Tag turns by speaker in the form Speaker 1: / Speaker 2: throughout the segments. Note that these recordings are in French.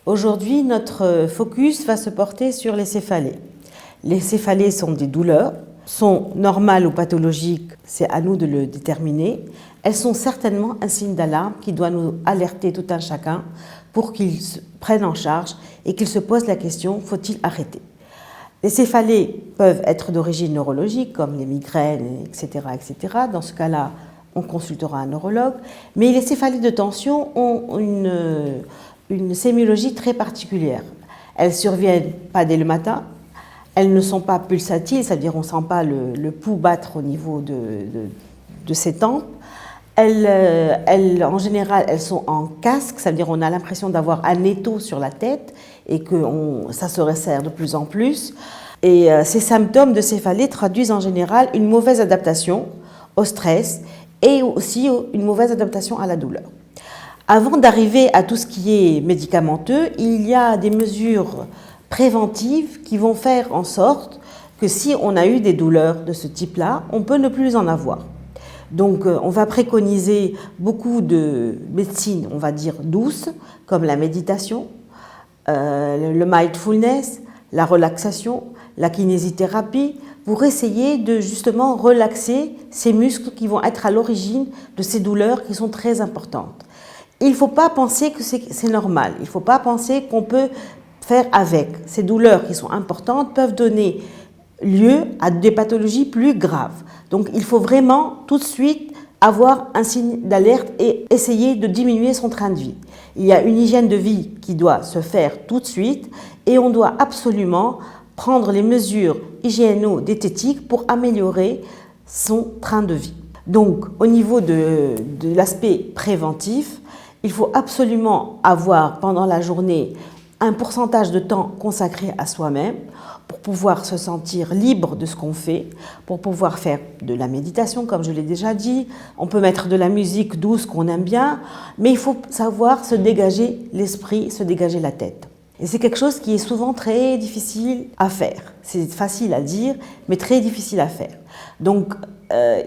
Speaker 1: Aujourd'hui, notre focus va se porter sur les céphalées. Les céphalées sont des douleurs, sont normales ou pathologiques, c'est à nous de le déterminer. Elles sont certainement un signe d'alarme qui doit nous alerter tout un chacun pour qu'il se prenne en charge et qu'il se pose la question, faut-il arrêter? Les céphalées peuvent être d'origine neurologique, comme les migraines, etc., etc. Dans ce cas-là, on consultera un neurologue. Mais les céphalées de tension ont une sémiologie très particulière. Elles ne surviennent pas dès le matin, elles ne sont pas pulsatiles, c'est-à-dire on ne sent pas le pouls battre au niveau de ses tempes. En général, elles sont en casque, c'est-à-dire on a l'impression d'avoir un étau sur la tête et que ça se resserre de plus en plus. Et ces symptômes de céphalée traduisent en général une mauvaise adaptation au stress et aussi une mauvaise adaptation à la douleur. Avant d'arriver à tout ce qui est médicamenteux, il y a des mesures préventives qui vont faire en sorte que si on a eu des douleurs de ce type-là, on peut ne plus en avoir. Donc on va préconiser beaucoup de médecines, on va dire douces, comme la méditation, le mindfulness, la relaxation, la kinésithérapie, pour essayer de justement relaxer ces muscles qui vont être à l'origine de ces douleurs qui sont très importantes. Il ne faut pas penser que c'est normal, il ne faut pas penser qu'on peut faire avec. Ces douleurs qui sont importantes peuvent donner lieu à des pathologies plus graves. Donc il faut vraiment tout de suite avoir un signe d'alerte et essayer de diminuer son train de vie. Il y a une hygiène de vie qui doit se faire tout de suite et on doit absolument prendre les mesures hygiéno-diététiques pour améliorer son train de vie. Donc au niveau de l'aspect préventif, il faut absolument avoir pendant la journée un pourcentage de temps consacré à soi-même pour pouvoir se sentir libre de ce qu'on fait, pour pouvoir faire de la méditation, comme je l'ai déjà dit. On peut mettre de la musique douce qu'on aime bien, mais il faut savoir se dégager l'esprit, se dégager la tête. Et c'est quelque chose qui est souvent très difficile à faire. C'est facile à dire, mais très difficile à faire. Donc,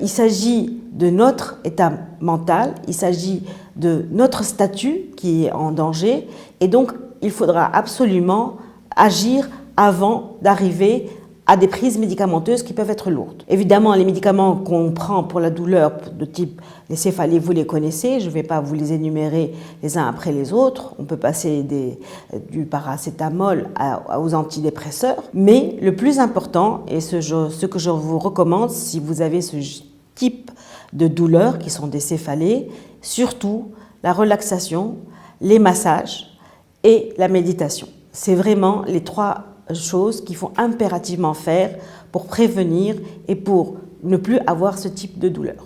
Speaker 1: il s'agit de notre état mental, il s'agit de notre statut qui est en danger, et donc il faudra absolument agir avant d'arriver à des prises médicamenteuses qui peuvent être lourdes. Évidemment, les médicaments qu'on prend pour la douleur de type les céphalées, vous les connaissez, je ne vais pas vous les énumérer les uns après les autres. On peut passer du paracétamol aux antidépresseurs. Mais le plus important, et ce que je vous recommande si vous avez ce type de douleurs qui sont des céphalées, surtout la relaxation, les massages et la méditation. C'est vraiment les trois choses qu'il faut impérativement faire pour prévenir et pour ne plus avoir ce type de douleur.